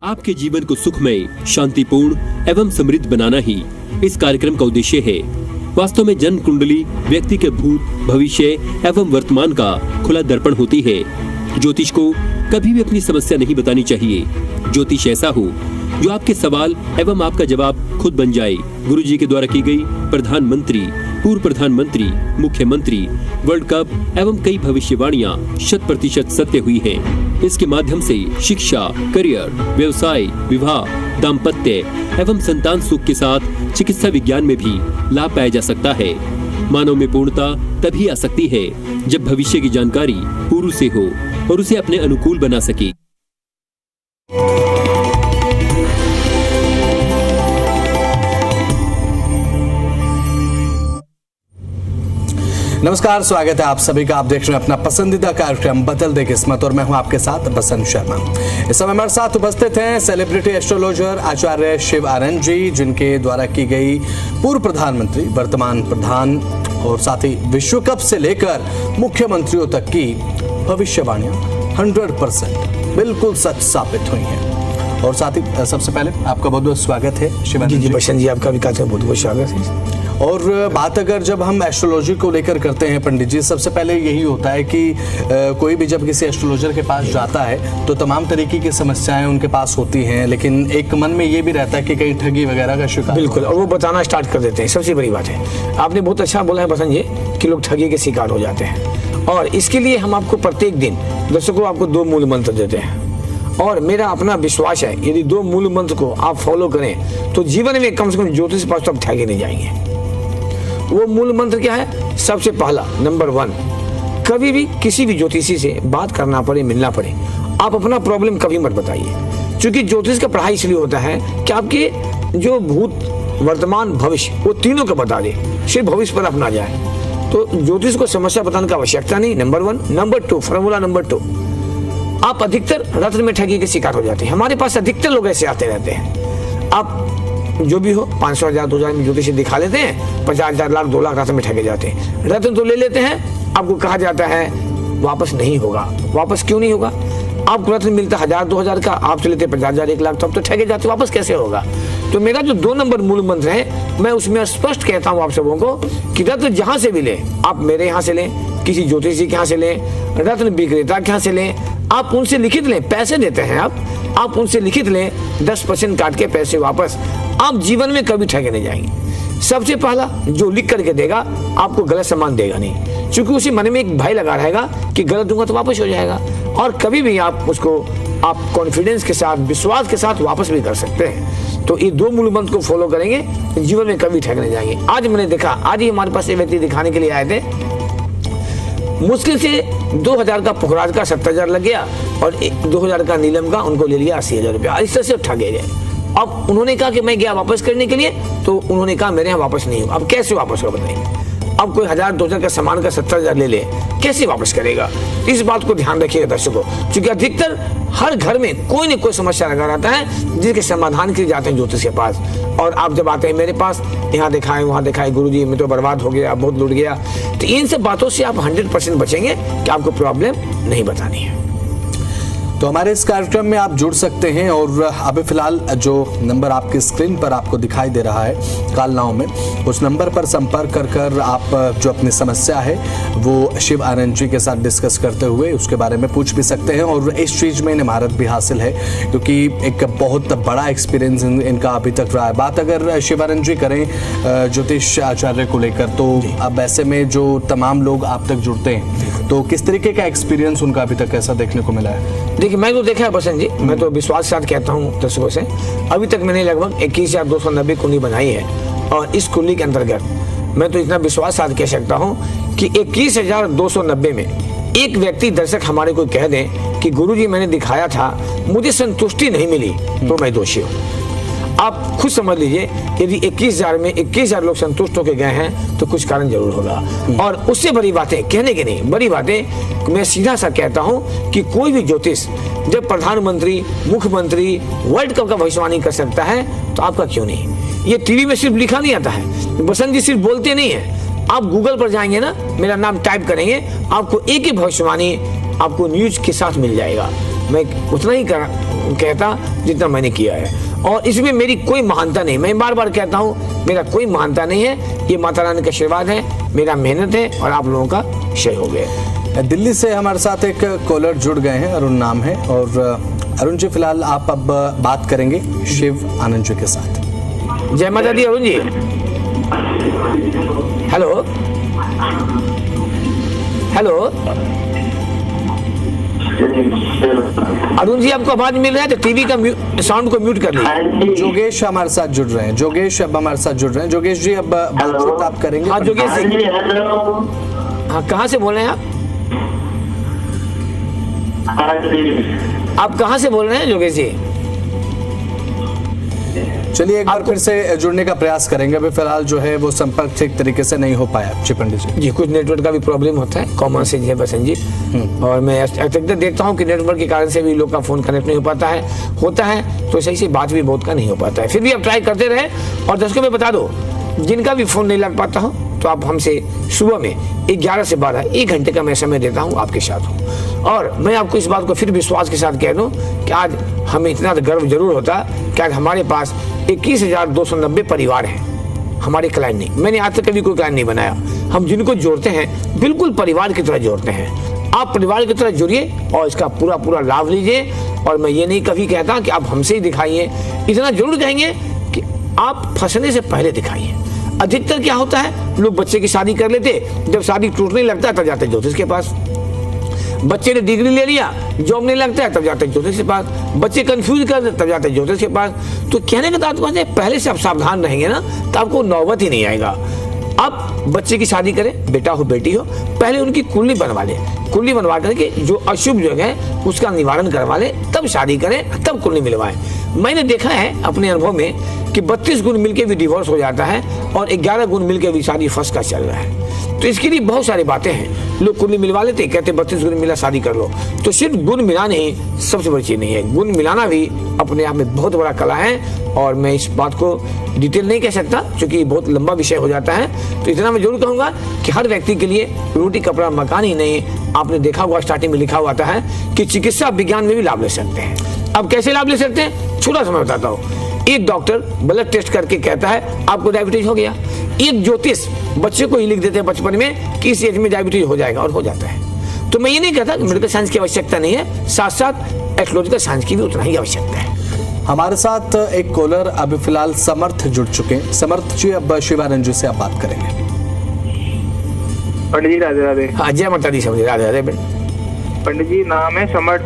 आपके जीवन को सुखमय, शांतिपूर्ण एवं समृद्ध बनाना ही इस कार्यक्रम का उद्देश्य है। वास्तव में जन्म कुंडली व्यक्ति के भूत, भविष्य एवं वर्तमान का खुला दर्पण होती है। ज्योतिष को कभी भी अपनी समस्या नहीं बतानी चाहिए। ज्योतिष ऐसा हो जो आपके सवाल एवं आपका जवाब खुद बन जाए। गुरुजी के द्वारा की गई प्रधानमंत्री, पूर्व प्रधानमंत्री, मुख्यमंत्री, वर्ल्ड कप एवं कई भविष्यवाणियां 100% सत्य हुई हैं। इसके माध्यम से शिक्षा, करियर, व्यवसाय, विवाह, दाम्पत्य एवं संतान सुख के साथ चिकित्सा विज्ञान में भी लाभ पाया जा सकता है। मानव में पूर्णता तभी आ सकती है जब भविष्य की जानकारी पूर्व से हो और उसे अपने अनुकूल बना सके। नमस्कार, स्वागत है आप सभी का। आप देख रहे हैं अपना पसंदीदा कार्यक्रम बदल दे किस्मत और मैं हूं आपके साथ बसंत शर्मा। इस समय हमारे साथ उपस्थित हैं सेलिब्रिटी एस्ट्रोलॉजर आचार्य शिव आनंद जी, जिनके द्वारा की गई पूर्व प्रधानमंत्री, वर्तमान प्रधान और साथ ही विश्व कप से लेकर मुख्यमंत्रियों तक की भविष्यवाणियां 100% बिल्कुल सच साबित हुई हैं। और साथ ही सबसे पहले आपका बहुत बहुत स्वागत है शिवानंद जी। बसंत जी, आपका भी बहुत बहुत स्वागत है। और बात अगर जब हम एस्ट्रोलॉजी को लेकर करते हैं पंडित जी, सबसे पहले यही होता है कि कोई भी जब किसी एस्ट्रोलॉजर के पास जाता है तो तमाम तरीके की समस्याएं उनके पास होती हैं, लेकिन एक मन में ये भी रहता है कि कहीं ठगी वगैरह का शिकार। बिल्कुल, और वो बताना स्टार्ट कर देते हैं। सबसे बड़ी बात है, आपने बहुत अच्छा बोला है बसंत जी कि लोग ठगी के शिकार हो जाते हैं। और इसके लिए हम आपको प्रत्येक दिन दर्शकों आपको 2 मूल मंत्र देते हैं। और मेरा अपना विश्वास है, यदि 2 मूल मंत्र को आप फॉलो करें तो जीवन में कम से कम ज्योतिष पास तो आप ठगे नहीं जाएंगे। वो मूल मंत्र क्या है? सबसे पहला, नंबर 1, कभी भी किसी भी ज्योतिषी से बात करना पड़े, मिलना पड़े, आप अपना प्रॉब्लम कभी मत बताइए। क्योंकि ज्योतिष का पढ़ाई इसलिए होता है कि आपके जो भूत, वर्तमान, भविष्य, वो तीनों को बता दे, सिर्फ भविष्य पर अपना जाए। तो ज्योतिष को समस्या बताने की आवश्यकता नहीं, नंबर 1। नंबर 2, फॉर्मूला नंबर 2, आप अधिकतर रत्न में ठगी के शिकार हो जाते हैं। हमारे पास अधिकतर लोग ऐसे आते रहते हैं। आप जो भी हो 500, 1000, 2000 में ज्योतिषी दिखा लेते हैं, 50,000, लाख, 2 लाख रत्न में ठगे जाते हैं। रत्न तो ले लेते हैं, आपको कहा जाता है वापस नहीं होगा। वापस क्यों नहीं होगा? आपको रत्न मिलता 1000, 2000 का, आप चले थे 50,000, 1 लाख, तब तो ठगे जाते, वापस कैसे होगा? तो मेरा जो 2 नंबर मूल मंत्र है, मैं उसमें स्पष्ट कहता हूँ आप सबों को कि रत्न जहां से भी लें, आप मेरे यहाँ से लें, किसी ज्योतिषी के यहाँ से लें, रत्न विक्रेता के यहाँ से लें, आप उनसे लिखित लें, पैसे देते हैं आप उनसे लिखित लें, 10% काट के पैसे वापस, आप जीवन में कभी ठगे नहीं जाएंगे। सबसे पहला जो लिख करके देगा, आपको गलत सामान देगा नहीं, क्योंकि उसी मन में एक भय लगा रहेगा कि गलत दूंगा तो वापस हो जाएगा। और कभी भी आप उसको आप कॉन्फिडेंस के साथ, विश्वास के साथ वापस भी कर सकते हैं। तो ये 2 मूल मंत्र को फॉलो करेंगे, जीवन में कभी ठग नहीं जाएंगे। आज मैंने देखा, आज ही हमारे पास एक व्यक्ति दिखाने के लिए आए थे, मुश्किल से 2000 का पुखराज का 70,000 लग गया और 2000 का नीलम का उनको ले लिया 80,000 रुपया। इस तरह से ठगे गए। अब उन्होंने कहा कि मैं गया वापस करने के लिए, तो उन्होंने कहा मेरे यहाँ वापस नहीं होगा। अब कैसे वापस होगा बताइए? अब कोई 1000, 2000 का सामान का 70,000 ले ले, कैसे वापस करेगा? इस बात को ध्यान रखिएगा दर्शकों, क्योंकि अधिकतर हर घर में कोई न कोई समस्या लगा रहता है, जिसके समाधान के लिए जाते हैं ज्योतिष के पास। और आप जब आते हैं मेरे पास, यहाँ दिखाएं, वहाँ दिखाएं, गुरुजी मैं तो बर्बाद हो गया, बहुत लूट गया, तो इन सब बातों से आप 100% बचेंगे कि आपको प्रॉब्लम नहीं बतानी है। तो हमारे इस कार्यक्रम में आप जुड़ सकते हैं और अभी फिलहाल जो नंबर आपकी स्क्रीन पर आपको दिखाई दे रहा है कालनाव में, उस नंबर पर संपर्क कर आप जो अपनी समस्या है वो शिव आनंद जी के साथ डिस्कस करते हुए उसके बारे में पूछ भी सकते हैं। और इस चीज़ में इन्हें महारत भी हासिल है, क्योंकि एक बहुत बड़ा एक्सपीरियंस इनका अभी तक रहा है। बात अगर शिवानंद जी करें ज्योतिष आचार्य को लेकर, तो अब ऐसे में जो तमाम लोग आप तक जुड़ते हैं, तो किस तरीके का एक्सपीरियंस उनका अभी तक ऐसा देखने को मिला है? देखिए, मैं तो देखा है बसंत जी, मैं तो विश्वास के साथ कहता हूँ दर्शकों से, अभी तक मैंने लगभग 21,290 कुंडली बनाई है। और इस कुंडली के अंतर्गत मैं तो इतना विश्वास के साथ कह सकता हूँ कि 21,290 में एक व्यक्ति, दर्शक हमारे को कह दें कि गुरुजी मैंने दिखाया था, मुझे संतुष्टि नहीं मिली, तो मैं दोषी हूँ। आप खुद समझ लीजिए, यदि 21,000 में 21,000 लोग संतुष्ट होकर गए हैं तो कुछ कारण जरूर होगा। और उससे बड़ी बातें कहने की नहीं, बड़ी बातें मैं सीधा सा कहता हूं कि कोई भी ज्योतिष जब प्रधानमंत्री, मुख्यमंत्री, वर्ल्ड कप का भविष्यवाणी कर सकता है, तो आपका क्यों नहीं? ये टीवी में सिर्फ लिखा नहीं आता है, बसंत जी सिर्फ बोलते नहीं है। आप गूगल पर जाएंगे ना, मेरा नाम टाइप करेंगे, आपको एक ही भविष्यवाणी आपको न्यूज के साथ मिल जाएगा। मैं उतना ही कहता जितना मैंने किया है। और इसमें मेरी कोई महानता नहीं, मैं बार बार कहता हूँ मेरा कोई महानता नहीं है, ये माता रानी का आशीर्वाद है, मेरा मेहनत है और आप लोगों का सहयोग है। दिल्ली से हमारे साथ एक कॉलर जुड़ गए हैं, अरुण नाम है। और अरुण जी, फिलहाल आप अब बात करेंगे शिव आनंद जी के साथ। जय माता दी अरुण जी। हेलो हेलो अरुण जी, आपको आवाज मिल रहा है तो टीवी का साउंड को म्यूट कर लीजिए। जोगेश हमारे साथ जुड़ रहे हैं, जोगेश अब हमारे साथ जुड़ रहे हैं। जोगेश जी, अब बातचीत आप करेंगे। हाँ जोगेश जी, हाँ कहाँ से बोल रहे हैं आप कहाँ से बोल रहे हैं जोगेश जी? चलिए एक बार फिर से जुड़ने का प्रयास करेंगे। अभी फिलहाल जो है वो संपर्क ठीक तरीके से नहीं हो पाया। जी पंडित जी। जी, कुछ नेटवर्क का भी प्रॉब्लम होता है, कॉमन सेंस है बसंत जी। और मैं अत्यधिक देखता हूँ कि नेटवर्क के कारण से भी लोग का फोन कनेक्ट नहीं हो पाता है, होता है तो सही से बात भी बहुत का नहीं हो पाता है। फिर भी आप ट्राई करते रहे। और दर्शकों में बता दो, जिनका भी फोन नहीं लग पाता हो तो आप हमसे सुबह में 11 से 12 1 घंटे का मैं समय देता हूँ, आपके साथ हूँ। और मैं आपको इस बात को फिर विश्वास के साथ कह दूं कि आज हमें इतना गर्व जरूर होता कि आज हमारे पास 21,290 परिवार हैं, हमारे क्लाइंट नहीं। मैंने आज तक कभी कोई क्लाइंट नहीं बनाया। हम जिनको जोड़ते हैं बिल्कुल परिवार की तरह जोड़ते हैं। आप परिवार की तरह जुड़िए और इसका पूरा लाभ लीजिए। और मैं ये नहीं कभी कहता कि आप हमसे ही दिखाइए, इतना जरूर कहेंगे कि आप फंसने से पहले दिखाइए। अधिकतर क्या होता है, लोग बच्चे की शादी कर लेते, जब शादी टूटने लगता है तब जाते ज्योतिष के पास। बच्चे ने डिग्री ले लिया, जॉब नहीं लगता है तब जाते ज्योतिष के पास। बच्चे कंफ्यूज कर तब जाते ज्योतिष के पास। तो कहने का तात्पर्य पहले से आप सावधान रहेंगे ना तो आपको नौबत ही नहीं आएगा। अब बच्चे की शादी करें, बेटा हो बेटी हो, पहले उनकी कुंडली बनवा ले। कुंडली बनवा करके जो अशुभ जो है उसका निवारण करवा ले, तब शादी करें, तब कुंडली मिलवाएं। मैंने देखा है अपने अनुभव में कि 32 गुण मिलके भी डिवोर्स हो जाता है और 11 गुण मिलके भी शादी फर्स्ट का चल रहा है। तो इसके लिए बहुत सारी बातें हैं। लोग कुंडली मिलवा लेते, कहते 32 गुण मिला शादी कर लो। तो सिर्फ गुण मिलाना ही सबसे बड़ी चीज नहीं है, गुण मिलाना भी अपने आप में बहुत बड़ा कला है। और मैं इस बात को डिटेल नहीं कह सकता क्योंकि बहुत लंबा विषय हो जाता है। तो इतना मैं जरूर कहूंगा कि हर व्यक्ति के लिए रोटी कपड़ा मकान ही नहीं, आपने देखा हुआ स्टार्टिंग में लिखा हुआ आता है कि चिकित्सा विज्ञान में भी लाभ ले सकते हैं। अब कैसे लाभ ले सकते हैं, छोटा सा मैं बताता हूँ। एक डॉक्टर ब्लड टेस्ट करके कहता है आपको डायबिटीज हो गया। एक ज्योतिष बच्चे को ही लिख देते हैं बचपन में कि इस एज में डायबिटीज हो जाएगा, और हो जाता है। तो मैं ये नहीं कहता कि मेडिकल साइंस की आवश्यकता नहीं है, साथ साथ एस्ट्रोलॉजिकल साइंस की भी उतना ही आवश्यकता है। हमारे साथ एक कॉलर अभी फिलहाल समर्थ जुड़ चुके हैं। समर्थ जी, अब शिवानंद जी से आप बात करेंगे। पंडित जी राधे राधे। हाँ जय माता दी, समझे राधे राधे। पंडित जी नाम है समर्थ।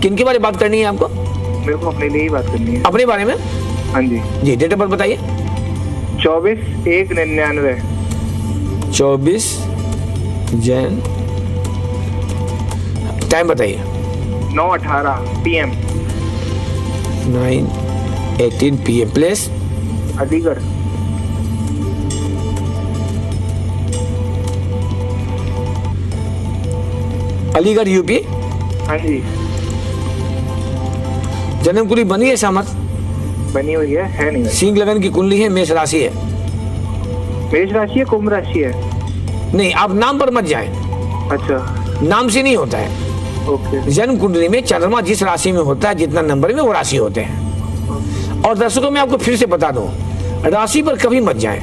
किनके बारे में बात करनी है आपको? मेरे को अपने लिए ही बात करनी है। अपने बारे में? हाँ जी। जी, डेट ऑफ बर्थ बताइए। 24/1/99। 24 जैन। टाइम बताइए। 9:18 PM। 9:18 PM। Place? Aligarh. Aligarh UP. हाँ जी। जन्म कुंडली बनी है सामर्थ? बनी हुई है नहीं? सिंह लगन की कुंडली है, मेष राशि है। मेष राशि है, कुंभ राशि है? नहीं, आप नाम पर मत जाएं। अच्छा, नाम से नहीं होता है। ओके। जन्म कुंडली में चंद्रमा जिस राशि में होता है, जितना नंबर में वो राशि होते हैं। और दर्शकों में आपको फिर से बता दूं, राशि पर कभी मत जाएं।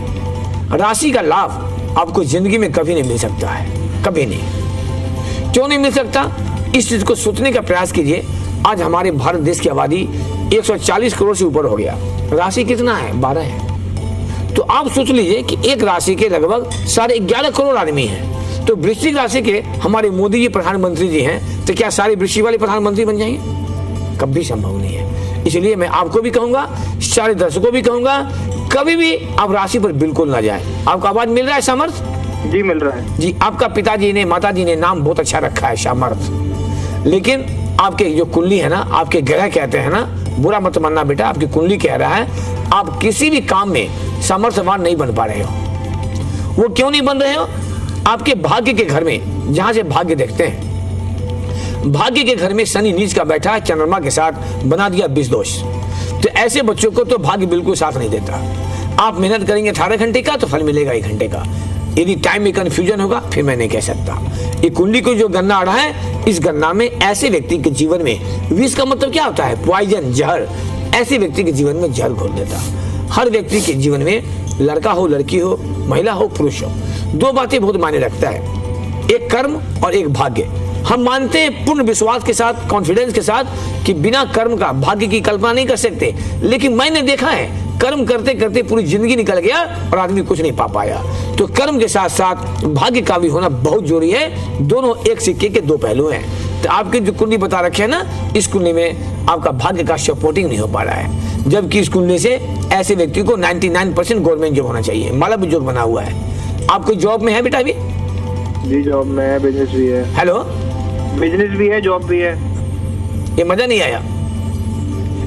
राशि का लाभ आपको जिंदगी में कभी नहीं मिल सकता है, कभी नहीं। क्यों नहीं मिल सकता, इस चीज को सोचने का प्रयास कीजिए। आज हमारे भारत देश की आबादी 140 करोड़ से ऊपर हो गया, राशि कितना है? 12 है। तो आप सोच लीजिए कि एक राशि के लगभग 11.5 करोड़ आदमी हैं। तो वृश्चिक राशि के हमारे मोदी जी प्रधानमंत्री जी हैं, तो क्या सारे वृश्चिक वाले प्रधानमंत्री बन जाएंगे? कभी संभव नहीं है। इसलिए मैं आपको भी कहूंगा, सारे दर्शकों भी कहूंगा, कभी भी आप राशि पर बिल्कुल ना जाए। आपको आवाज मिल रहा है सामर्थ? जी मिल रहा है जी। आपका पिताजी ने, माताजी ने नाम बहुत अच्छा रखा है सामर्थ, लेकिन आपके जो कुंडली है ना, आपके ग्रह कहते हैं ना, बुरा मत मानना बेटा, आपकी कुंडली कह रहा है आप किसी भी काम में सामर्थ्यवान नहीं बन पा रहे हो। वो क्यों नहीं बन रहे हो? आपके भाग्य के घर में, जहां से भाग्य देखते हैं, भाग्य के घर में शनि नीच का बैठा है, चंद्रमा के साथ बना दिया 20 दोष। तो ऐसे बच्चों को तो भाग्य बिल्कुल साथ नहीं देता। आप मेहनत करेंगे 18 घंटे का तो फल मिलेगा 1 घंटे का। यदि टाइम में कंफ्यूजन होगा फिर मैं नहीं कह सकता। ये कुंडली को जो गन्ना आ रहा है, इस गन्ना में ऐसे व्यक्ति के जीवन में, विष का मतलब क्या होता है? पॉइजन, जहर। ऐसे व्यक्ति के जीवन में जहर घोल देता। हर व्यक्ति के जीवन में, लड़का हो लड़की हो, महिला हो पुरुष हो, दो बातें बहुत मायने रखता है, एक कर्म और एक भाग्य। हम मानते हैं पूर्ण विश्वास के साथ, कॉन्फिडेंस के साथ कि बिना कर्म का भाग्य की कल्पना नहीं कर सकते, लेकिन मैंने देखा है कर्म करते करते पूरी जिंदगी निकल गया और आदमी कुछ नहीं पा पाया। तो कर्म के साथ साथ भाग्य का भी होना बहुत जरूरी है। दोनों एक सिक्के के दो पहलू हैं। तो आपके जो कुंडली बता रखे है ना, इस कुंडली में आपका भाग्य का सपोर्टिंग नहीं हो पा रहा है, जबकि इस कुंडली से ऐसे व्यक्ति को 99% गवर्नमेंट जॉब होना चाहिए। माला भी जॉब बना हुआ है। आप कोई जॉब में है बेटा अभी? जी जॉब में है, बिजनेस भी है। हेलो, बिजनेस भी है, जॉब भी है। ये मजा नहीं आया,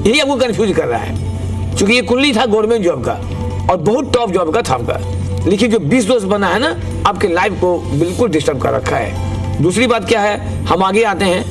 यही आपको कंफ्यूज कर रहा है, क्योंकि ये कुंडली था गवर्नमेंट जॉब का और बहुत टॉप जॉब का था आपका, लेकिन जो 20 दोस्त बना है ना, आपके लाइफ को बिल्कुल डिस्टर्ब कर रखा है। दूसरी बात क्या है, हम आगे आते हैं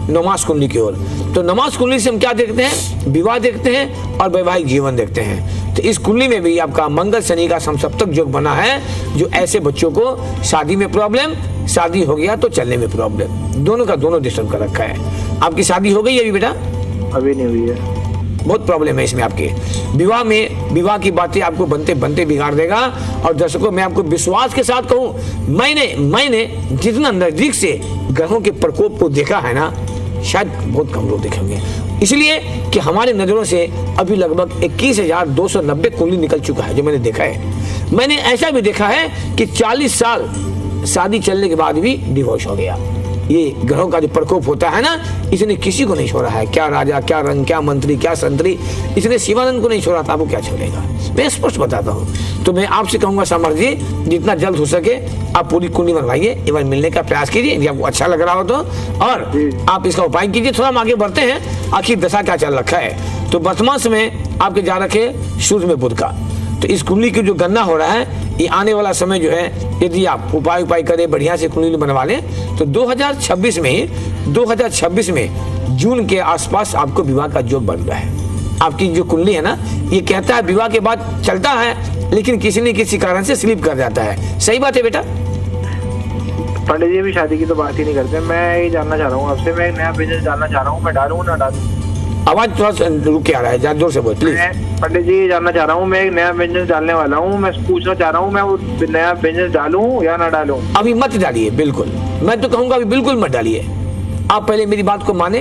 नमाज कुंडली की ओर। तो नमाज कुंडली से हम क्या देखते हैं? विवाह देखते हैं और वैवाहिक जीवन देखते हैं। तो इस कुंडली में भी आपका मंगल शनि का समसप्तक योग बना है, जो ऐसे बच्चों को शादी में प्रॉब्लम, शादी हो गया तो चलने में प्रॉब्लम, दोनों का दोनों डिस्टर्ब कर रखा है। आपकी शादी हो गई अभी बेटा? अभी नहीं हुई है। बहुत प्रॉब्लम है इसमें आपके विवाह में। विवाह की बातें आपको बनते बनते बिगाड़ देगा। और दर्शकों, मैं आपको विश्वास के साथ कहूं, मैंने जितना नजदीक से ग्रहों के प्रकोप को देखा है ना, शायद बहुत कम लोग देखेंगे, इसलिए कि हमारे नजरों से अभी लगभग 21,290 कुंडली निकल चुका है जो मैंने देखा है। मैंने ऐसा भी देखा है कि 40 साल शादी चलने के बाद भी डिवोर्स हो गया। ये ग्रहों का जो प्रकोप होता है ना, इसने किसी को नहीं छोड़ा है। क्या राजा, क्या रंग, क्या मंत्री, क्या संतरी, इसने शिवानंद को नहीं छोड़ा था, वो क्या छोड़ेगा? मैं स्पष्ट बताता हूँ। तो मैं आपसे कहूंगा समर जी, जितना जल्द हो सके आप पूरी कुंडली बनवाइए, एक बार मिलने का प्रयास कीजिए, यदि आपको अच्छा लग रहा हो तो, और आप इसका उपाय कीजिए। थोड़ा हम आगे बढ़ते हैं, आखिर दशा क्या चल रखा है। तो वर्तमान समय आपके जा रखे सूर्य में बुध का, तो इस कुंडली की जो गणना हो रहा है, ये आने वाला समय जो है, यदि आप उपाय करें, बढ़िया से कुंडली बनवा लें, तो 2026 में जून के आसपास आपको विवाह का योग बन रहा है। आपकी जो कुंडली है ना, ये कहता है विवाह के बाद चलता है, लेकिन किसी न किसी कारण से स्लिप कर जाता है। सही बात है बेटा? पंडित जी अभी शादी की तो बात ही नहीं करते। मैं ये जानना चाह रहा हूँ आपसे, मैं एक नया बिजनेस डालना चाह रहा हूँ, मैं डालूँ ना डालूँ? आवाज थोड़ा सा रुक के आ रहा है, ज्यादा जोर से बोल प्लीज। पंडित जी ये जानना चाह रहा हूँ, मैं एक नया बिजनेस डालने वाला हूँ, मैं पूछना चाह रहा हूँ, मैं वो नया बिजनेस डालूँ या ना डालूँ? अभी मत डालिए, बिल्कुल मैं तो कहूंगा अभी बिल्कुल मत डालिए। आप पहले मेरी बात को माने,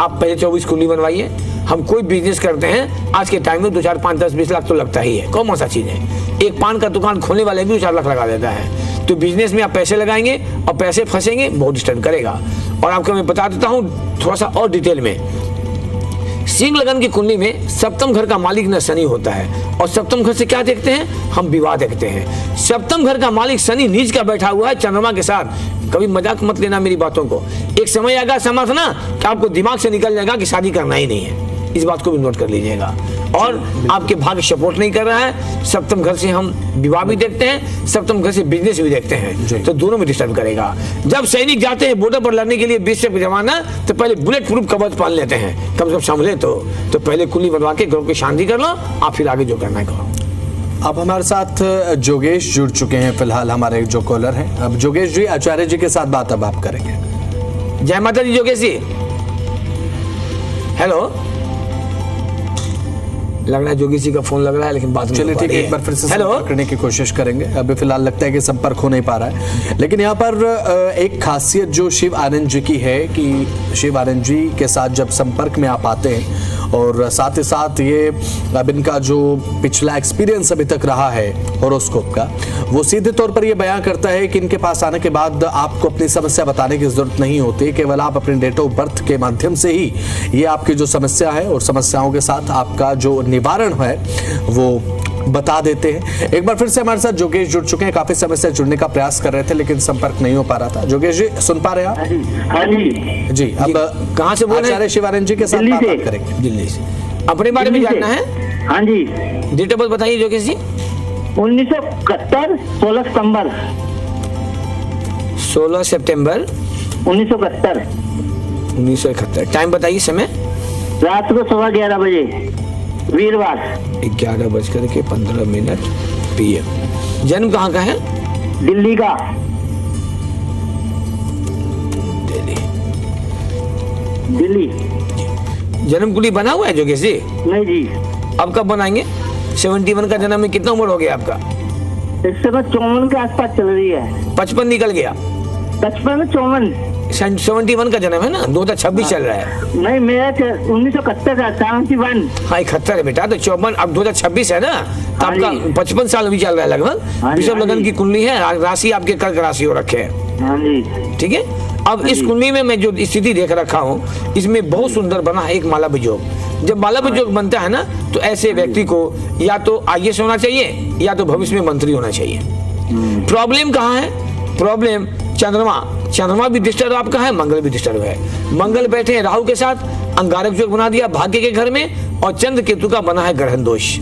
आप पहले 24 कुंडली बनवाइए। हम कोई बिजनेस करते हैं आज के टाइम में 2, 4, 5, 10, 20 लाख तो लगता ही है। कौन सा चीज है? एक पान का दुकान खोलने वाले भी 4 लाख लगा देता है। तो बिजनेस में आप पैसे लगाएंगे और पैसे फंसेंगे, बहुत डिस्टर्ब करेगा। और आपको मैं बता देता हूँ थोड़ा सा और डिटेल में, सिंह लगन की कुंडली में सप्तम घर का मालिक न शनि होता है, और सप्तम घर से क्या देखते हैं हम? विवाह देखते हैं। सप्तम घर का मालिक शनि नीच का बैठा हुआ है चंद्रमा के साथ। कभी मजाक मत लेना मेरी बातों को। एक समय आएगा समर्थ ना कि आपको दिमाग से निकल जाएगा कि शादी करना ही नहीं है। इस बात को भी नोट कर लीजिएगा। और आपके भाग्य सपोर्ट नहीं कर रहा है। सप्तम घर से हम विवाह भी देखते हैं, सप्तम घर से बिजनेस भी देखते हैं, तो दोनों में डिस्टर्ब करेगा। जब सैनिक जाते हैं बॉर्डर पर लड़ने के लिए 20 से जमाना, तो पहले बुलेट प्रूफ कवच पहन लेते हैं, कम से कम संभले तो पहले कुंडली बनवा के घरों की शांति कर लो, आप फिर आगे जो करना है करो। अब हमारे साथ जोगेश जुड़ चुके हैं, फिलहाल हमारे जो कॉलर हैं। अब जोगेश जी, आचार्य जी के साथ बात अब आप करेंगे। जय माता दी जोगेश जी। हेलो, लग रहा है जोगी जी का फोन लग रहा है, लेकिन बात नहीं चलिए ठीक है, एक बार फिर से संपर्क करने की कोशिश करेंगे। अभी फिलहाल लगता है कि संपर्क हो नहीं पा रहा है। लेकिन यहाँ पर एक खासियत जो शिव आनंद जी की है कि शिव आनंद जी के साथ जब संपर्क में आप आते हैं, और साथ ही साथ ये अब इनका जो पिछला एक्सपीरियंस अभी तक रहा है हॉरोस्कोप का, वो सीधे तौर पर ये बयां करता है कि इनके पास आने के बाद आपको अपनी समस्या बताने की जरूरत नहीं होती, केवल आप अपने डेट ऑफ बर्थ के माध्यम से ही ये आपकी जो समस्या है और समस्याओं के साथ आपका जो निवारण है वो बता देते हैं। एक बार फिर से हमारे साथ जोगेश जुड़ चुके हैं। काफी समय से जुड़ने का प्रयास कर रहे थे, लेकिन संपर्क नहीं हो पा रहा था। जोगेश जी, सुन पा रहे हैं आप? हाँ जी। जी, अब कहाँ से बोल रहे हैं? आचार्य शिवानंद जी के साथ बात करेंगे। दिल्ली से। अपने बारे में जानना है? हाँ जी। डेट ऑफ बर्थ बताइए जोगेश जी। 1971 16 सितंबर 16 सितंबर 1971। 1971। टाइम बताइए समय। रात को 11:15 बजे, वीरवार। 11:15 PM। जन्म कहाँ का है? दिल्ली का। दिल्ली। दिल्ली। जन्म कुंडली बना हुआ है जो कैसे? नहीं जी। अब कब बनाएंगे? 71 का जन्म में कितना उम्र हो गया आपका? इस समय 54 के आसपास चल रही है। 55 निकल गया। 55 54। 71 का जन्म है ना, 2026 चल रहा है। नहीं, मेरा 1971 का 71। हाँ 71 है बेटा, तो 54 अब 2026 है ना, तो हाँ आपका जी। 55 साल अभी चल रहा है लगभग। हाँ जी, विषव हाँ लगन जी। की कुंडली है, राशि आपके कर्क राशि हो रखे है। हाँ जी। ठीक है। अब इस कुंडली में मैं जो स्थिति देख रखा हूँ, इसमें बहुत सुंदर बना है एक माला वियोग। जब माला वियोग बनता है ना, तो ऐसे व्यक्ति को या तो IAS होना चाहिए या तो भविष्य में मंत्री होना चाहिए। प्रॉब्लम कहाँ है? प्रॉब्लम चंद्रमा भी डिस्टर्ब आपका है, मंगल भी डिस्टर्ब है। मंगल बैठे हैं राहु के साथ, अंगारक योग बना दिया भाग्य के घर में, और चंद्र केतु का बना है ग्रहण दोष।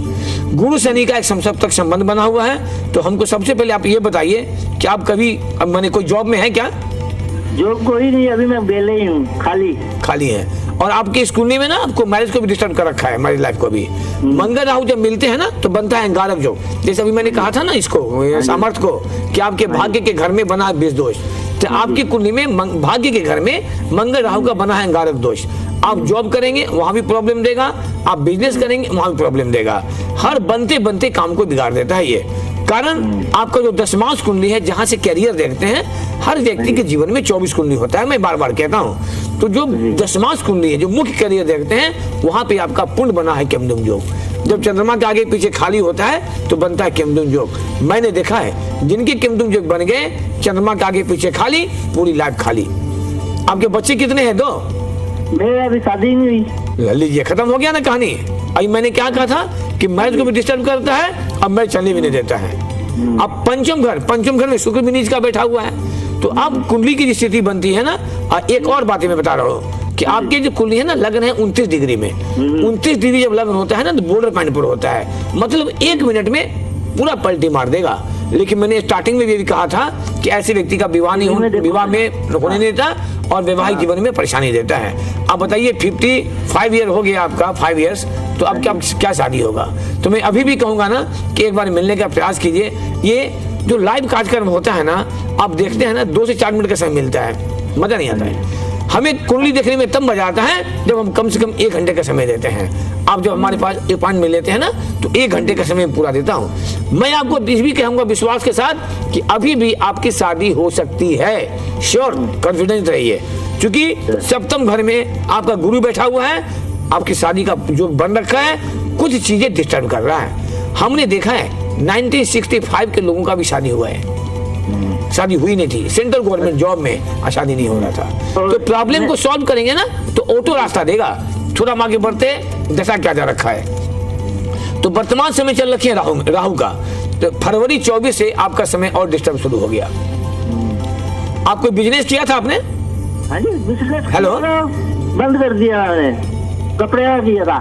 गुरु शनि का एक समसप्तक संबंध बना हुआ है। तो हमको सबसे पहले आप ये बताइए कि आप कभी मैंने कोई जॉब में है क्या? जॉब कोई नहीं, अभी मैं बेले ही हूँ, खाली है। और आपके इस कुंडली में ना आपको मैरिज को भी डिस्टर्ब कर रखा है, मैरिज लाइफ को भी। मंगल राहु जब मिलते हैं ना, तो बनता है अंगारक योग। जैसे अभी मैंने कहा था ना इसको, सामर्थ्य को, कि आपके भाग्य के घर में बना है बीज दोष। तो आपकी कुंडली में भाग्य के घर में मंगल राहु का बना है अंगारक दोष। आप जॉब करेंगे वहां भी प्रॉब्लम देगा, आप बिजनेस करेंगे वहां भी प्रॉब्लम देगा। हर बनते बनते काम को बिगाड़ देता है ये। कारण आपका जो दशमांश कुंडली है, जहां से कैरियर देखते हैं, हर व्यक्ति के जीवन में 24 कुंडली होता है, मैं बार बार कहता हूं। तो जो दशमांश कुंडली है, जो मुख्य कैरियर देखते हैं, वहां पे आपका पुण्य बना है केमदुम योग। जब चंद्रमा के आगे पीछे खाली होता है तो बनता है केमदुम योग। मैंने देखा है जिनके केमदुम योग बन गए, चंद्रमा के आगे पीछे खाली, पूरी लाइफ खाली। आपके बच्चे कितने हैं? 2? मेरा अभी शादी नहीं हुई। लीजिए, खत्म हो गया ना कहानी। अभी मैंने क्या कहा था कि मैरिज को भी डिस्टर्ब करता है, अब मैरिज चलने भी नहीं देता है। अब पंचम घर में शुक्र भी नीच का बैठा हुआ है। तो अब कुंडली की स्थिति बनती है ना। एक और बात मैं बता रहा हूँ कि आपके जो कुंडली है ना, लग्न है 29 डिग्री में। 29 डिग्री जब लग्न होता है ना, तो बॉर्डर पॉइंट पर होता है, मतलब 1 मिनट में पूरा पलटी मार देगा। लेकिन मैंने स्टार्टिंग में भी कहा था कि ऐसे व्यक्ति का विवाह में होने नहीं देता और वैवाहिक जीवन में परेशानी देता है। अब बताइए 55 ईयर हो गया आपका, 5 इयर्स, तो अब क्या शादी होगा? तो मैं अभी भी कहूंगा ना कि एक बार मिलने का प्रयास कीजिए। ये जो लाइव कार्यक्रम होता है ना, आप देखते हैं ना, 2 से 4 मिनट का समय मिलता है, मजा नहीं आता है। हमें कुंडली देखने में तब मजा आता है जब हम कम से कम 1 घंटे का समय देते हैं। आप जब हमारे पास अपॉइंटमेंट में लेते हैं ना, तो 1 घंटे का समय पूरा देता हूं। मैं आपको इस भी कहूंगा विश्वास के साथ कि अभी भी आपकी शादी हो सकती है। श्योर, कॉन्फिडेंस रहिए, क्योंकि सप्तम घर में आपका गुरु बैठा हुआ है। आपकी शादी का जो बन रखा है, कुछ चीजें डिस्टर्ब कर रहा है। हमने देखा है 1965 के लोगों का भी शादी हुआ है, शादी हुई नहीं थी, सेंट्रल गवर्नमेंट जॉब में शादी नहीं हो रहा था। तो प्रॉब्लम को सॉल्व करेंगे ना, तो ऑटो रास्ता देगा। थोड़ा आगे बढ़ते दशा क्या जा रखा है। तो वर्तमान समय चल रखी है राहु का, तो फरवरी 24 से आपका समय और डिस्टर्ब शुरू हो गया। आप कोई बिजनेस किया था आपने? हाँ जी, बिजनेस हेलो? बंद कर दिया मैंने, कपड़े का किया था।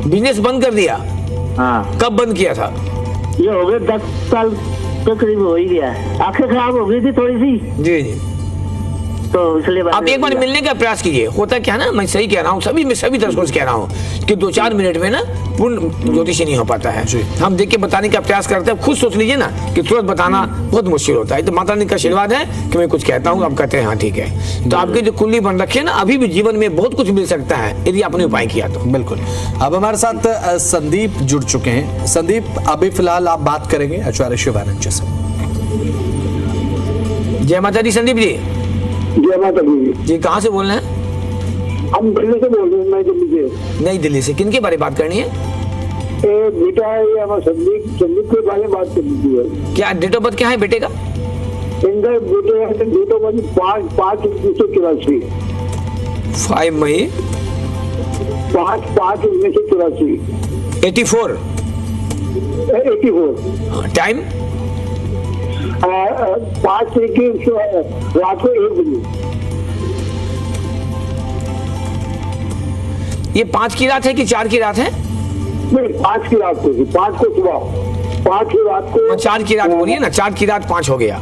बिजनेस बंद कर दिया? हाँ। कब बंद किया था? ये हो गए 10 साल के करीब हो ही गया। आंखें खराब हो गई थी थोड़ी सी, जी जी। तो इसलिए आप एक बार मिलने का प्रयास कीजिए। होता क्या ना, मैं सही कह रहा हूँ, सभी दर्शकों से कह रहा हूँ कि 2-4 मिनट में ना पूर्ण ज्योतिषी नहीं हो पाता है। हम देख के बताने का प्रयास करते हैं। खुद सोच लीजिए ना कि तुरंत बताना बहुत मुश्किल होता है। तो माता रानी का आशीर्वाद है कि मैं कुछ कहता हूँ, आप कहते हैं हाँ ठीक है। तो आपकी जो कुंडली बन रखी है ना, अभी भी जीवन में बहुत कुछ मिल सकता है यदि आपने उपाय किया तो। बिल्कुल। अब हमारे साथ संदीप जुड़ चुके हैं। संदीप, अभी फिलहाल आप बात करेंगे आचार्य शिवानंद जी से। जय माता दी। संदीप जी, जय माता दी जी, कहाँ से बोल रहे हैं? हम दिल्ली से बोल रहे हैं। नई दिल्ली से। नई दिल्ली से। किनके बारे में बात करनी है? बेटा है ये हमारा संदीप के बारे में बात करनी है। क्या डेट ऑफ बर्थ क्या है बेटे का? इनका बेटे है डेट ऑफ बर्थ 5/5/1984। 5 मई 5/5/1984। 84। 84। टाइम 5 की रात को 1 बजे। ये 5 की रात है कि 4 की रात है? नहीं, 5 की रात को, 5 को सुबह, 5 की रात को। 4 की रात बोलिए ना, 4 की रात 5 हो गया।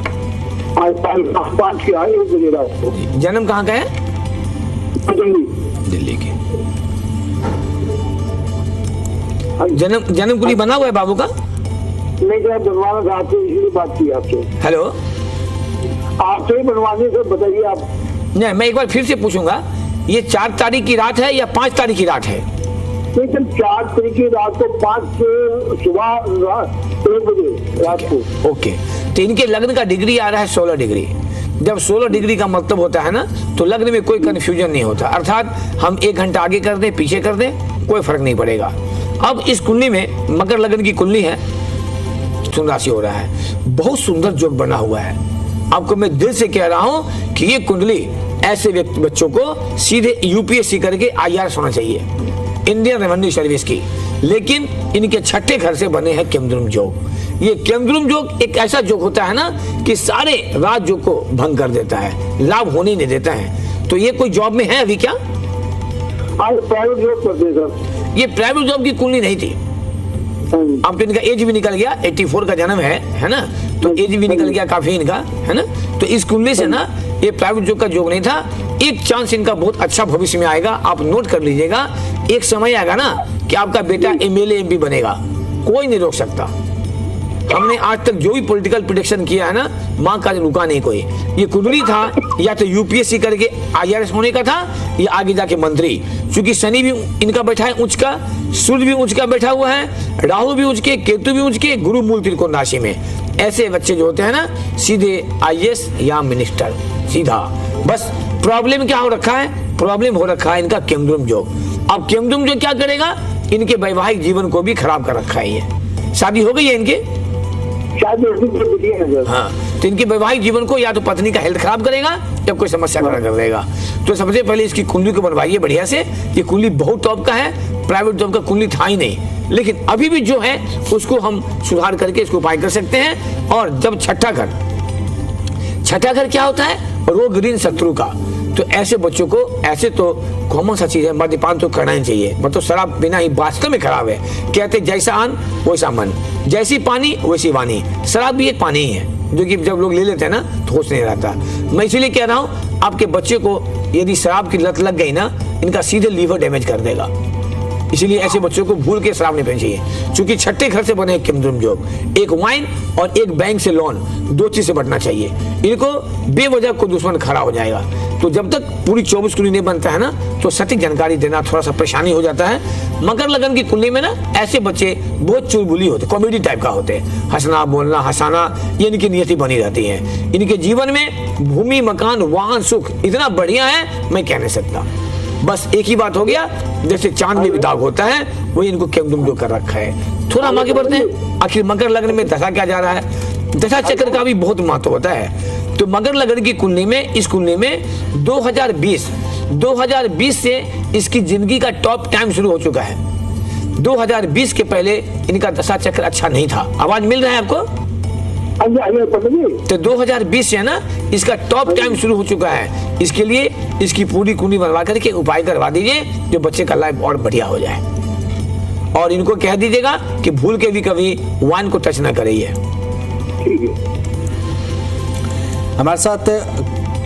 5 की रात 1 बजे रात को। जन्म कहाँ का है? दिल्ली के। जन्म कुंडली बना हुआ है बाबू का? नहीं, जब बनवाना था आपसे, इसलिए बात की आपसे। हेलो? आपसे ही बनवाने से बताइए आप। नहीं, मैं एक बार फिर से पूछूंगा, ये 4 तारीख की रात है या 5 तारीख की रात है? लेकिन 4 तारीख की रात को 5 सुबह 1 बजे रात को। ओके, तो इनके लग्न का डिग्री आ रहा है 16 डिग्री। जब 16 डिग्री का मतलब होता है ना, तो लग्न में कोई कंफ्यूजन नहीं होता, अर्थात हम 1 घंटा आगे कर दें पीछे कर दें कोई फर्क नहीं पड़ेगा। अब इस कुंडली में मकर लग्न की कुंडली है, तुम राशि हो रहा है, बहुत सुंदर जोग बना हुआ है। आपको मैं दिल से कह रहा हूं कि ये कुंडली ऐसे व्यक्ति बच्चों को सीधे यूपीएससी करके IRS होना चाहिए, इंडियन रेवेन्यू सर्विस की। लेकिन इनके छठे घर से बने हैं केमद्रुम योग। ये केमद्रुम योग एक ऐसा योग होता है ना कि सारे राज योग को भंग कर देता है, लाभ होने नहीं देता है। तो ये कोई जॉब में है अभी क्या? आज प्राइवेट जॉब करते हैं सर। ये प्राइवेट जॉब की कुंडली नहीं थी। अब तो इनका एज भी निकल गया, 84 का जन्म है ना, तो एज भी निकल गया काफी इनका, है ना। तो इस कुंडली से ना ये प्राइवेट जॉब का योग नहीं था। एक चांस इनका बहुत अच्छा भविष्य में आएगा, आप नोट कर लीजिएगा। एक समय आएगा ना कि आपका बेटा MLA MP बनेगा, कोई नहीं रोक सकता। हमने आज तक जो भी पॉलिटिकल प्रेडिक्शन किया है ना, माँ का रुका नहीं कोई। ये कुंडली था या तो यूपीएससी करके IRS होने का था या आगे जाके मंत्री, क्योंकि शनि भी इनका बैठा है उच्च का, सूर्य भी उच्च का बैठा हुआ है, राहु भी उच्च के, केतु भी उच्च के, गुरु मूल त्रिकोण राशि में। ऐसे बच्चे जो होते हैं ना सीधे IAS या मिनिस्टर सीधा। बस प्रॉब्लम क्या हो रखा है? प्रॉब्लम हो रखा है इनका केमद्रुम योग। अब केमद्रुम योग क्या करेगा? इनके वैवाहिक जीवन को भी खराब कर रखा है। ये शादी हो गई है इनके, हाँ, तो इनके वैवाहिक जीवन को या तो पत्नी का हेल्थ खराब करेगा या कोई समस्या खड़ा कर देगा। तो सबसे पहले इसकी कुंडली को बनवाइए बढ़िया से। ये कुंडली बहुत टॉप का है, प्राइवेट जॉब का कुंडली था ही नहीं, लेकिन अभी भी जो है उसको हम सुधार करके इसको उपाय कर सकते हैं। और जब छठा घर क्या होता है? रोग ऋण शत्रु का। तो ऐसे बच्चों को, ऐसे तो कॉमन सा चीज है, मद्यपान तो करना ही चाहिए, मतलब शराब बिना ही वास्तव में खराब है। कहते जैसा अन्न वैसा मन, जैसी पानी वैसी वाणी। शराब भी एक पानी ही है, जो कि जब लोग ले लेते हैं ना तो होश नहीं रहता। मैं इसीलिए कह रहा हूँ आपके बच्चे को यदि शराब की लत लग गई ना, इनका सीधे लीवर डैमेज कर देगा। इसीलिए ऐसे बच्चों को भूल के शराब नहीं पीनी चाहिए, क्योंकि छठे घर से बने केमद्रुम योग। एक वाइन और एक बैंक से लोन, 2 चीज से बचना चाहिए। इनको बेवजह को दुश्मन खड़ा हो जाएगा। तो जब तक पूरी 24 कुंडली नहीं बनता है ना, तो सटीक जानकारी देना थोड़ा सा परेशानी हो जाता है। मकर लगन की कुंडली में ना ऐसे बच्चे बहुत चुलबुली होते, कॉमेडी टाइप का होते हैं, हंसना बोलना हंसाना ये इनकी नियति बनी रहती है। इनके जीवन में भूमि मकान वाहन सुख इतना बढ़िया है मैं कह नहीं सकता। बस एक ही बात हो गया, जैसे चांद में भी दाग होता है वही इनको केमद्रुम योग कर रखा है। थोड़ा हम आगे बढ़ते हैं। आखिर मकर लग्न में दशा क्या जा रहा है? दशा चक्र का भी बहुत महत्व होता है। तो मकर लग्न की कुंडली में, इस कुंडली में 2020 से इसकी जिंदगी का टॉप टाइम शुरू हो चुका है। 2020 के पहले इनका दशा चक्र अच्छा नहीं था। आवाज मिल रहा है आपको? तो 2020 से है ना इसका टॉप टाइम शुरू हो चुका है। इसके लिए इसकी पूरी कुंडली बनवा करके उपाय करवा दीजिए, जो बच्चे का लाइफ और बढ़िया हो जाए। और इनको कह दीजिएगा कि भूल के भी कभी वाइन को टच ना करिए। हमारे साथ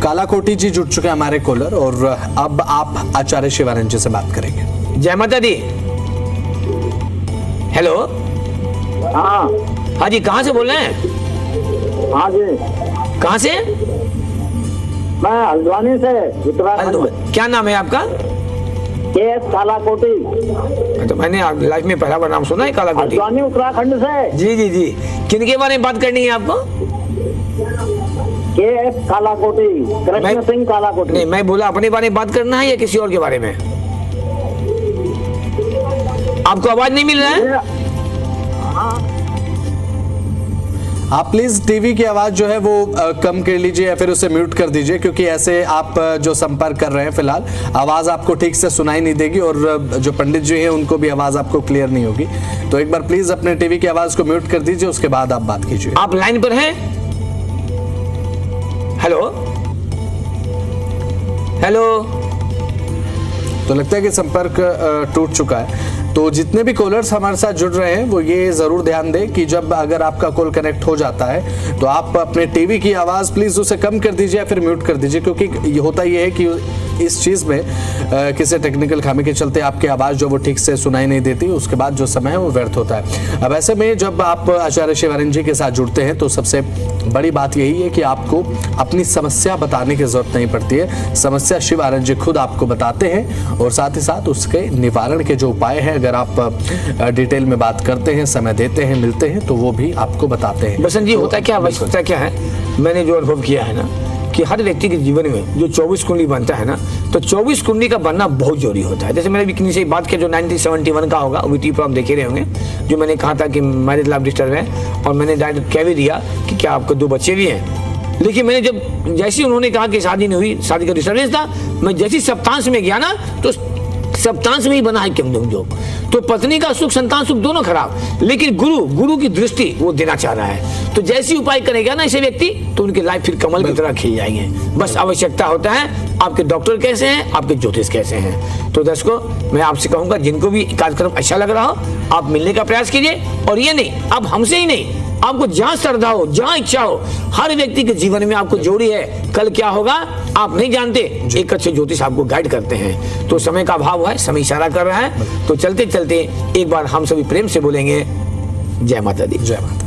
काला कोटी जी जुड़ चुके हैं हमारे कॉलर, और अब आप आचार्य शिवानंद जी से बात करेंगे। जय माता दी। हेलो, हाँ जी, कहाँ से बोल रहे हैं? हाँ जी, कहाँ से? मैं हल्द्वानी से, उत्तराखंड। क्या नाम है आपका? KS काला कोटी। तो मैंने लाइफ में पहला बार नाम सुना है काला कोटी। हल्द्वानी उत्तराखंड से। जी जी जी, किनके बारे में बात करनी है आपको? KS काला कोटी, कृष्ण सिंह काला कोटी। नहीं, मैं बोला अपने बारे में बात करना है या किसी और के बारे में? आपको आवाज नहीं मिल रहा है? आप प्लीज टीवी की आवाज जो है वो कम कर लीजिए या फिर उसे म्यूट कर दीजिए, क्योंकि ऐसे आप जो संपर्क कर रहे हैं फिलहाल आवाज आपको ठीक से सुनाई नहीं देगी, और जो पंडित जी हैं उनको भी आवाज आपको क्लियर नहीं होगी। तो एक बार प्लीज अपने टीवी की आवाज को म्यूट कर दीजिए, उसके बाद आप बात कीजिए। आप लाइन पर हैं? Hello hello. तो लगता है कि संपर्क टूट चुका है। तो जितने भी कॉलर्स हमारे साथ जुड़ रहे हैं वो ये जरूर ध्यान दें कि जब अगर आपका कॉल कनेक्ट हो जाता है तो आप अपने टीवी की आवाज प्लीज उसे कम कर दीजिए या फिर म्यूट कर दीजिए, क्योंकि होता ये है कि इस चीज में किसी टेक्निकल खामी के चलते आपकी आवाज जो वो ठीक से सुनाई नहीं देती, उसके बाद जो समय है वो व्यर्थ होता है। अब ऐसे में जब आप आचार्य शिवानंद जी के साथ जुड़ते हैं तो सबसे बड़ी बात यही है कि आपको अपनी समस्या बताने की जरूरत नहीं पड़ती है। समस्या शिवानंद जी खुद आपको बताते हैं और साथ ही साथ उसके निवारण के जो उपाय हैं, अगर आप डिटेल में बात करते हैं, समय देते हैं, मिलते हैं, तो वो भी आपको बताते हैं। बसंत जी, होता क्या आवश्यकता क्या है, मैंने जो अनुभव किया है ना कि हर व्यक्ति के जीवन में जो 24 कुंडली बनता है ना, तो 24 कुंडली का बनना बहुत जरूरी होता है। जैसे मैंने किन्हीं से बात किया जो 1971 का होगा, वीटी पर आप देखे रहे होंगे, जो मैंने कहा था कि मैरिज लाइफ डिस्टर्ब है और मैंने डायरेक्ट कह भी दिया कि क्या आपको 2 बच्चे भी हैं। लेकिन मैंने जब जैसे उन्होंने कहा कि शादी नहीं हुई, शादी का डिस्टर्बेंस था, मैं जैसे सप्तांश में गया ना तो सप्तांश में ही बना है किंगडम जो, तो पत्नी का सुख संतान सुख दोनों खराब, लेकिन गुरु की दृष्टि वो देना चाह रहा है। तो जैसी उपाय करेगा ना ऐसे व्यक्ति, तो उनकी लाइफ फिर कमल की तरह खिल जाएंगे। बस आवश्यकता होता है आपके डॉक्टर कैसे हैं, आपके ज्योतिष कैसे हैं। तो दर्शकों, मैं आपसे कहूंगा जिनको भी कार्यक्रम अच्छा लग रहा हो, आप मिलने का प्रयास कीजिए। और ये नहीं, अब हमसे ही नहीं, आपको जहां श्रद्धा हो, जहां इच्छा हो, हर व्यक्ति के जीवन में आपको जोड़ी है। कल क्या होगा आप नहीं जानते, एक अच्छे ज्योतिष आपको गाइड करते हैं। तो समय का अभाव है, समय इशारा कर रहा है, तो चलते चलते एक बार हम सभी प्रेम से बोलेंगे जय माता दी। जय माता।